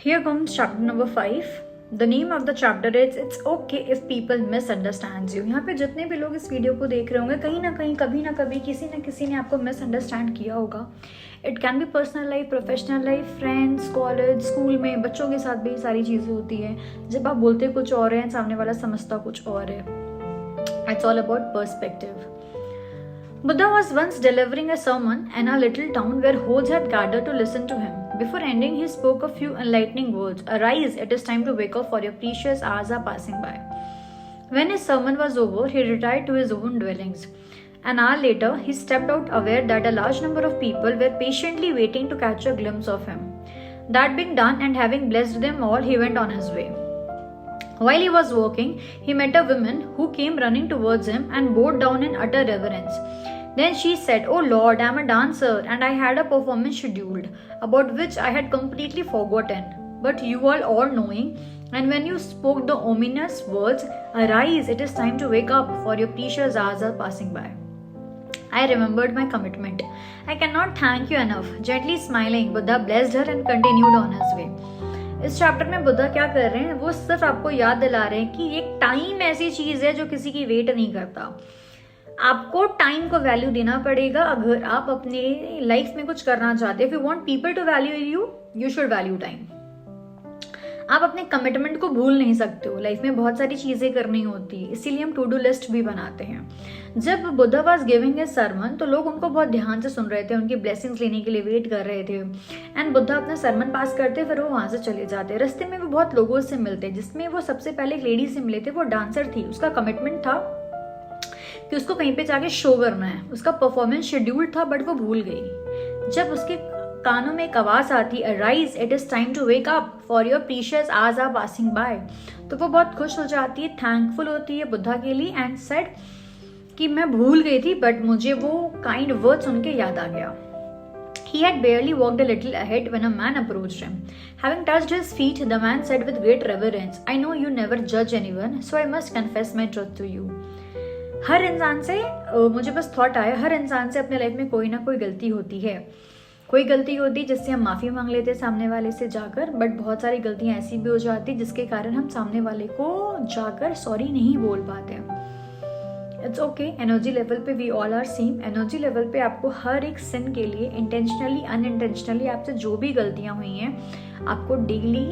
Here comes chapter number 5. The name of the chapter is It's Okay if people misunderstands you. यहाँ पे जितने भी लोग इस वीडियो को देख रहे होंगे कहीं ना कहीं कभी ना कभी किसी न किसी ने आपको मिसअंडरस्टैंड किया होगा. It can be personal life, professional life, friends, college, school में बच्चों के साथ भी सारी चीज़ें होती हैं. जब आप बोलते कुछ और हैं, सामने वाला समझता कुछ और है. It's all about perspective. Buddha was once delivering a sermon in a little town where hordes had gathered to listen to him. Before ending, he spoke a few enlightening words. Arise, it is time to wake up, for your precious hours are passing by. When his sermon was over, he retired to his own dwellings. An hour later, he stepped out aware that a large number of people were patiently waiting to catch a glimpse of him. That being done, and having blessed them all, he went on his way. While he was walking, he met a woman who came running towards him and bowed down in utter reverence. Then she said, "Oh Lord, I am a dancer and I had a performance scheduled, about which I had completely forgotten. But you all knowing, and when you spoke the ominous words, 'Arise, it is time to wake up, for your precious hours are passing by,' I remembered my commitment. I cannot thank you enough." Gently smiling, Buddha blessed her and continued on his way. इस chapter में बुद्धा क्या कर रहे हैं, वो सिर्फ आपको याद दिला रहे हैं कि एक टाइम ऐसी चीज है जो किसी की वेट नहीं करता. आपको टाइम को वैल्यू देना पड़ेगा अगर आप अपने लाइफ में कुछ करना चाहते हैं. If you want people to value you, you should value time. आप अपने कमिटमेंट को भूल नहीं सकते हो. लाइफ में बहुत सारी चीजें करनी होती है, इसीलिए हम टू डू लिस्ट भी बनाते हैं. जब Buddha was giving a sermon तो लोग उनको बहुत ध्यान से सुन रहे थे, उनकी ब्लेसिंग्स लेने के लिए वेट कर रहे थे. एंड बुद्धा अपना सरमन पास करते, फिर वो वहां से चले जाते. रास्ते में वो बहुत लोगों से मिलते, जिसमें वो सबसे पहले एक लेडी से मिले थे. वो डांसर थी, उसका कमिटमेंट था कि उसको कहीं पे जाके शो करना है. उसका परफॉर्मेंस शेड्यूल था, बट वो भूल गई. जब उसके कानों में एक आवाज आती, "Arise, it is time to wake up, for your precious hours are passing by," तो वो बहुत खुश हो जाती है, थैंकफुल होती है बुद्धा के लिए, एंड सेड कि मैं भूल गई थी बट मुझे वो काइंड वर्ड सुन के याद आ गया. He had barely walked a little ahead when a man approached him. Having touched his feet, the man said with great reverence, "I know you never judge anyone, so I must confess my truth to you." हर इंसान से मुझे बस thought आया, हर इंसान से अपने life में कोई ना कोई गलती होती है. कोई गलती होती है जिससे हम माफ़ी मांग लेते हैं सामने वाले से जाकर, बट बहुत सारी गलतियां ऐसी भी हो जाती जिसके कारण हम सामने वाले को जाकर सॉरी नहीं बोल पाते. It's okay. एनर्जी लेवल पे we all are same. Energy level पे आपको हर एक सिन के लिए इंटेंशनली अनइंटेंशनली आपसे जो भी गलतियां हुई हैं, आपको डेली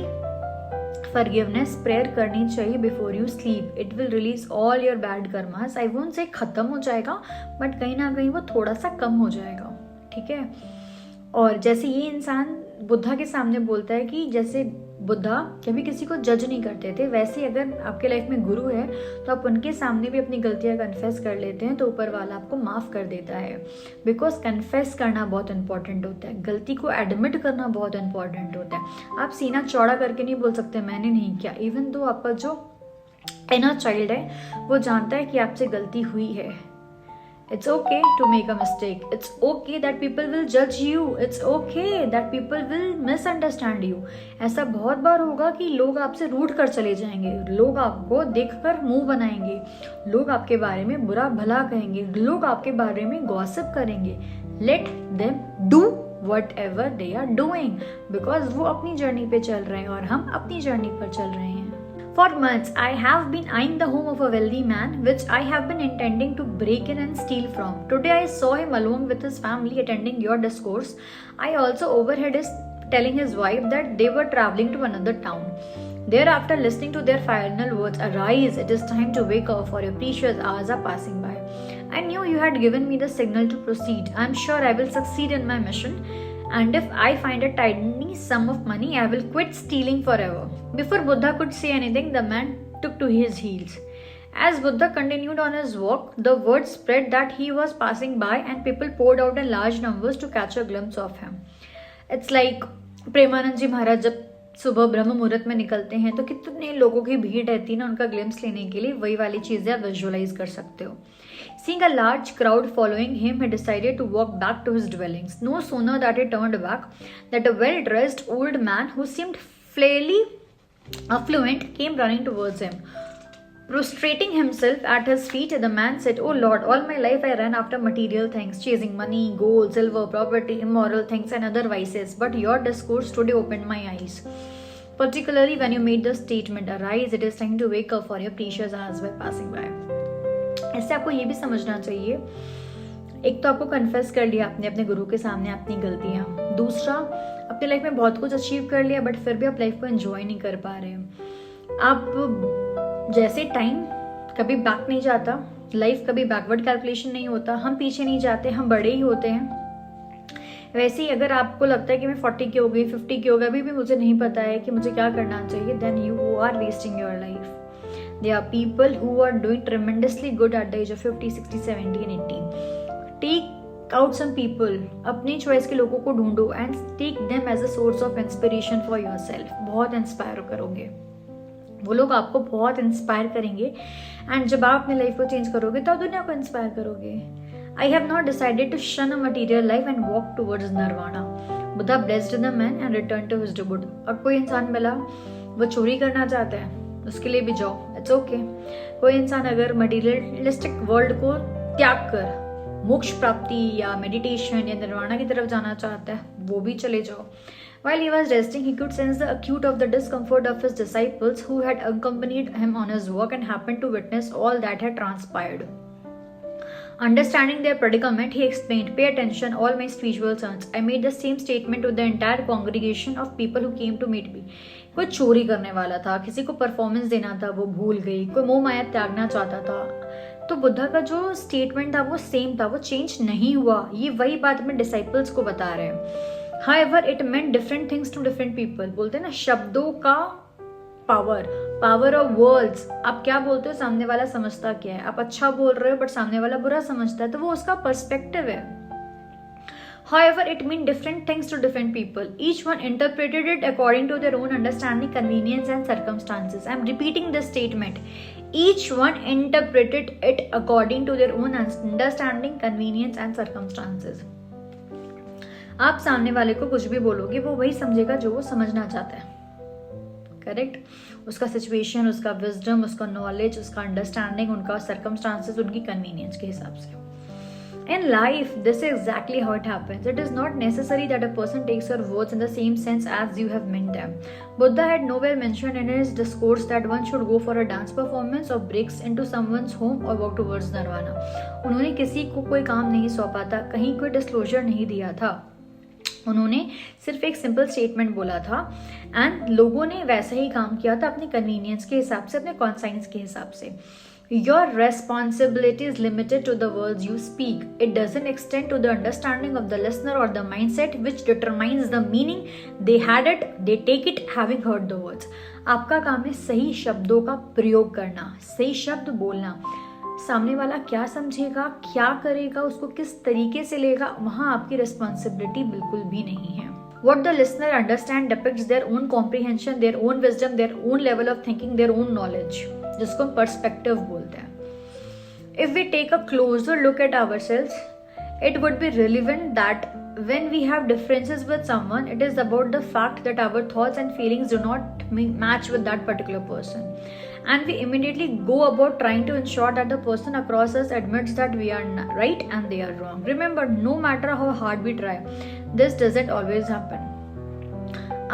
फॉरगिवनेस प्रेयर करनी चाहिए before you sleep. It will release all your bad karmas. I won't say खत्म हो जाएगा, बट कहीं ना कहीं वो थोड़ा सा कम हो जाएगा. ठीक है. और जैसे ये इंसान बुद्धा के सामने बोलता है कि जैसे बुद्धा कभी किसी को जज नहीं करते थे, वैसे अगर आपके लाइफ में गुरु है तो आप उनके सामने भी अपनी गलतियां कन्फेस कर लेते हैं तो ऊपर वाला आपको माफ कर देता है. बिकॉज कन्फेस करना बहुत इंपॉर्टेंट होता है, गलती को एडमिट करना बहुत इंपॉर्टेंट होता है. आप सीना चौड़ा करके नहीं बोल सकते मैंने नहीं किया. इवन दो आपका जो इनर चाइल्ड है वो जानता है कि आपसे गलती हुई है. It's okay to make a mistake. It's okay that people will judge you. It's okay that people will misunderstand you. ऐसा बहुत बार होगा कि लोग आपसे रूठ कर चले जाएंगे, लोग आपको देखकर मुंह बनाएंगे, लोग आपके बारे में बुरा भला कहेंगे, लोग आपके बारे में गॉसिप करेंगे. Let them do whatever they are doing, because वो अपनी जर्नी पे चल रहे हैं और हम अपनी जर्नी पर चल रहे हैं. For months, I have been eyeing the home of a wealthy man, which I have been intending to break in and steal from. Today, I saw him alone with his family attending your discourse. I also overheard his telling his wife that they were traveling to another town. Thereafter, listening to their final words, "Arise, it is time to wake up, for your precious hours are passing by," I knew you had given me the signal to proceed. I am sure I will succeed in my mission. And if I find a tiny sum of money, I will quit stealing forever. Before Buddha could say anything, the man took to his heels. As Buddha continued on his walk, the word spread that he was passing by and people poured out in large numbers to catch a glimpse of him. It's like Premanand जी महाराज जब सुबह ब्रह्म मुहूर्त में निकलते हैं तो कितने लोगों की भीड़ रहती है ना उनका ग्लिम्स लेने के लिए. वही वाली चीजें आप विजुअलाइज कर सकते हो. Seeing a large crowd following him, he decided to walk back to his dwellings. No sooner that he turned back, that a well-dressed old man who seemed fairly affluent came running towards him. Prostrating himself at his feet, the man said, "Oh Lord, all my life I ran after material things, chasing money, gold, silver, property, immoral things and other vices. But your discourse today opened my eyes. Particularly when you made the statement, arise, it is time to wake up for your precious hours were passing by. इससे आपको ये भी समझना चाहिए, एक तो आपको confess कर लिया आपने अपने गुरु के सामने अपनी गलतियाँ, दूसरा अपनी लाइफ में बहुत कुछ अचीव कर लिया बट फिर भी आप लाइफ को एंजॉय नहीं कर पा रहे हैं। आप जैसे टाइम कभी बैक नहीं जाता, लाइफ कभी बैकवर्ड कैलकुलेशन नहीं होता, हम पीछे नहीं जाते, हम बड़े ही होते हैं। वैसे ही अगर आपको लगता है कि मैं 40 की हो गई, 50 की हो गई, अभी भी मुझे नहीं पता है कि मुझे क्या करना चाहिए, then you are wasting your life. There are people who are doing tremendously good at the age of 50, 60, 70 and 80. Take out some people, अपनी चॉइस के लोगों को ढूंढो and take them as a source of inspiration for yourself. बहुत inspire करोगे, वो लोग आपको बहुत इंस्पायर करेंगे एंड जब आप अपनी लाइफ को चेंज करोगे तो आप दुनिया को इंस्पायर करोगे। I have not decided to shun a material life and walk towards nirvana. Buddha blessed the man and returned to his abode. अब कोई इंसान मिला वो चोरी करना चाहता है, उसके लिए भी जाओ, इट्स ओके। कोई इंसान अगर मटीरियलिस्टिक वर्ल्ड को त्याग कर मोक्ष प्राप्ति या मेडिटेशन या निर्वाणा की तरफ जाना चाहता है, वो भी चले जाओ। While he was resting, he could sense the acute of the discomfort of his disciples who had accompanied him on his walk and happened to witness all that had transpired. Understanding their predicament, he explained, "Pay attention, all my spiritual sons. I made the same statement to the entire congregation of people who came to meet me." कोई चोरी करने वाला था, किसी को performance देना था, वो भूल गई, कोई मोह माया त्यागना चाहता था, तो बुद्धा का जो स्टेटमेंट था वो सेम था, वो चेंज नहीं हुआ। ये वही बात अपने डिसाइपल्स को बता रहे हैं। However, it meant different things to different people. बोलते हैं ना शब्दों का पावर ऑफ वर्ड्स। आप क्या बोलते हो सामने वाला समझता क्या है, आप अच्छा बोल रहे हो बट सामने वाला बुरा समझता है, तो वो उसका पर्सपेक्टिव है। However, it meant different things to different people. Each one interpreted it according to their own understanding, convenience and circumstances. I am repeating this statement. Each one interpreted it according to their own understanding, convenience and circumstances. आप सामने वाले को कुछ भी बोलोगे वो वही समझेगा जो वो समझना चाहता है, करेक्ट? उसका सिचुएशन, उसका विजडम, उसका नॉलेज, उसका अंडरस्टैंडिंग, उनका सर्कमस्टांसेस, उनकी कन्वीनियंस के हिसाब से। In life, this is exactly how it happens. It is not necessary that a person takes your words in the same sense as you have meant them. Buddha had nowhere mentioned in his discourse that one should go for a dance performance or breaks into someone's home or walk towards nirvana. उन्होंने किसी को कोई काम नहीं सौंपा था, कहीं कोई डिस्क्लोजर नहीं दिया था, उन्होंने सिर्फ एक सिंपल स्टेटमेंट बोला था एंड लोगों ने वैसा ही काम किया था अपनी कन्वीनियंस के हिसाब से, अपने कॉन्साइंस के हिसाब से। Your responsibility is limited to the words you speak. It doesn't extend to the understanding of the listener or the mindset which determines the meaning. They had it, they take it having heard the words. आपका काम है सही शब्दों का प्रयोग करना, सही शब्द बोलना। सामने वाला क्या समझेगा, क्या करेगा, उसको किस तरीके से लेगा, वहाँ आपकी रिस्पॉन्सिबिलिटी बिल्कुल भी नहीं है। What the listener understand depicts their own comprehension, their own wisdom, their own level of thinking, their own knowledge, जिसको हम पर्सपेक्टिव बोलते हैं। If we take a closer look at ourselves, it would be relevant that when we have differences with someone, it is about the fact that our thoughts and feelings do not match with that particular person. And we immediately go about trying to ensure that the person across us admits that we are right and they are wrong. Remember, no matter how hard we try, this doesn't always happen.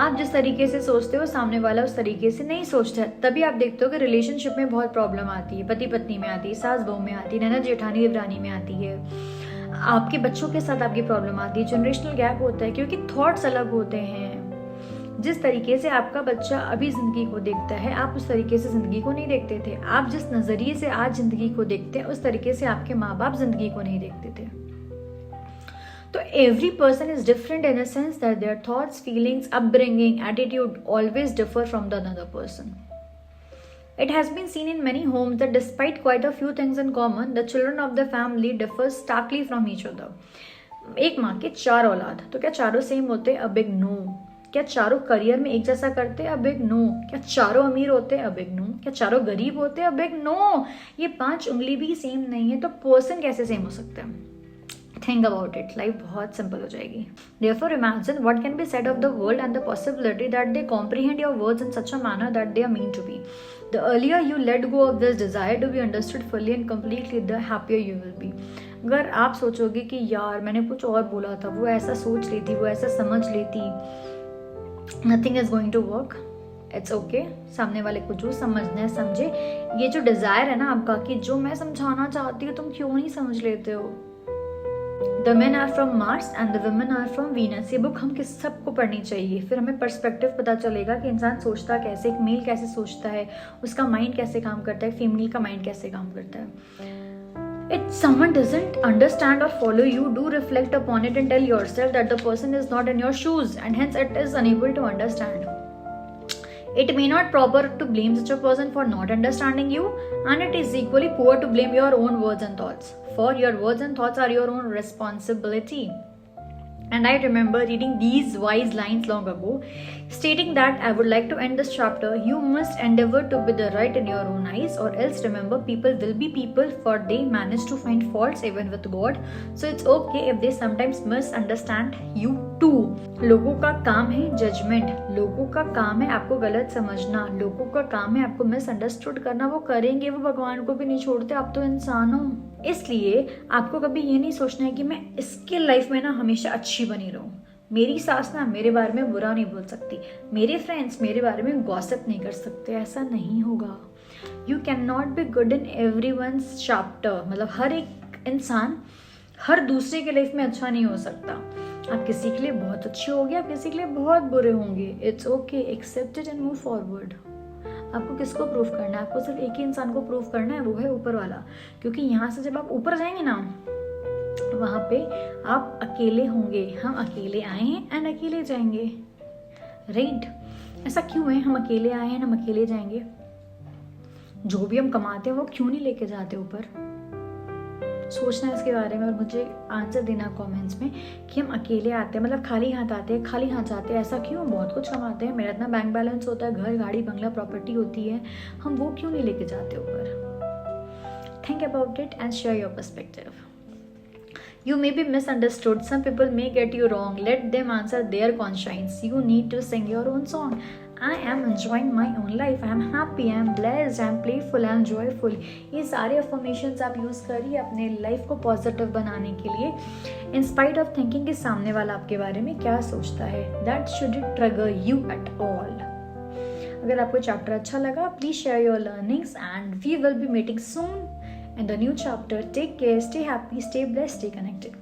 आप जिस तरीके से सोचते हो सामने वाला उस तरीके से नहीं सोचता है, तभी आप देखते हो कि रिलेशनशिप में बहुत प्रॉब्लम आती है, पति पत्नी में आती है, सास बहू में आती है, ननद जेठानी देवरानी में आती है, आपके बच्चों के साथ आपकी प्रॉब्लम आती है, जनरेशनल गैप होता है क्योंकि थॉट्स अलग होते हैं। जिस तरीके से आपका बच्चा अभी जिंदगी को देखता है, आप उस तरीके से जिंदगी को नहीं देखते थे। आप जिस नजरिए से आज जिंदगी को देखते हैं उस तरीके से आपके माँ बाप जिंदगी को नहीं देखते थे। तो every person is different in a sense that their thoughts, feelings, upbringing, attitude always differ from the another person. It has been seen in many homes that despite quite a few things in common, the children of the family differ starkly from each other. एक माँ के 4 औलाद, तो क्या चारों same होते? अब एक नो। क्या चारों करियर में एक जैसा करते? अब एक नो। क्या चारों अमीर होते? अब एक नो। क्या चारों गरीब होते? अब एक नो। ये 5 उंगली भी सेम नहीं है, तो पर्सन कैसे सेम हो सकता है? Think about it. लाइफ बहुत सिंपल हो जाएगी. Therefore, imagine what can be said of the world and the possibility that they comprehend your words in such a manner that they are meant to be. The earlier you let go of this desire to be understood fully and completely, the happier you will be. अगर आप सोचोगे कि यार मैंने कुछ और बोला था, वो ऐसा सोच लेती, वो ऐसा समझ लेती, nothing is going to work. It's okay, सामने वाले को जो समझना है समझे। ये जो डिजायर है ना आपका कि जो मैं समझाना चाहती हूँ तुम क्यों नहीं समझ लेते हो। The men are from Mars and the women are from Venus. ये बुक हम किस सबको पढ़नी चाहिए, फिर हमें पर्सपेक्टिव पता चलेगा कि इंसान सोचता कैसे, एक मेल कैसे सोचता है, उसका माइंड कैसे काम करता है, फीमेल का माइंड कैसे काम करता है। If someone doesn't understand or follow you, do reflect upon it and tell yourself that the person is not in your shoes and hence it is unable to understand. It may not proper to blame such a person for not understanding you, and it is equally poor to blame your own words and thoughts. For your words and thoughts are your own responsibility. And I remember reading these wise lines long ago, stating that I would like to end this chapter. You must endeavor to be the right in your own eyes, or else remember people will be people, for they manage to find faults even with God. So it's okay if they sometimes misunderstand you too. लोगों का काम है judgement, लोगों का काम है आपको गलत समझना, लोगों का काम है आपको मिसअंडरस्टूड करना। वो करेंगे, वो भगवान को भी नहीं छोड़ते, आप तो इंसान हो। इसलिए आपको कभी ये नहीं सोचना है कि मैं इसके लाइफ में ना हमेशा अच्छी बनी रहूं, मेरी सास ना मेरे बारे में बुरा नहीं बोल सकती, मेरे फ्रेंड्स मेरे बारे में गॉसिप नहीं कर सकते। ऐसा नहीं होगा। You can not be good in everyone's chapter. मतलब हर एक इंसान हर दूसरे के लाइफ में अच्छा नहीं हो सकता। आप किसी के लिए बहुत अच्छे होंगे, आप किसी के लिए बहुत बुरे होंगे। It's okay, accept it and move forward. आपको किसको प्रूफ करना है? आपको सिर्फ एक ही इंसान को प्रूफ करना है, वो है ऊपर वाला। क्योंकि यहाँ से जब आप ऊपर जाएंगे ना, वहाँ पे आप अकेले होंगे। हम अकेले आए हैं एंड अकेले जाएंगे, राइट? ऐसा क्यों है? हम अकेले आए हैं, हम अकेले जाएंगे। जो भी हम कमाते हैं वो क्यों नहीं लेके जाते ऊपर? सोचना है इसके बारे में और मुझे आंसर देना कमेंट्स में कि हम अकेले आते हैं, मतलब खाली हाथ आते हैं, खाली हाथ जाते हैं। ऐसा क्यों? बहुत कुछ कमाते हैं, मेरा इतना बैंक बैलेंस होता है, घर गाड़ी बंगला प्रॉपर्टी होती है, हम वो क्यों नहीं लेके जाते ऊपर? Think about it and share your perspective. You may be misunderstood. Some people may get you wrong. Let them answer their conscience. You need to sing your own song. I am enjoying my own life. I am happy. I am blessed. I am playful. I am joyful. ये सारे affirmations आप use करिए अपने life को positive बनाने के लिए, in spite of thinking कि सामने वाला आपके बारे में क्या सोचता है. That shouldn't trigger you at all. अगर आपको चैप्टर अच्छा लगा, please share your learnings and we will be meeting soon in the new chapter. Take care, stay happy, stay blessed, stay connected.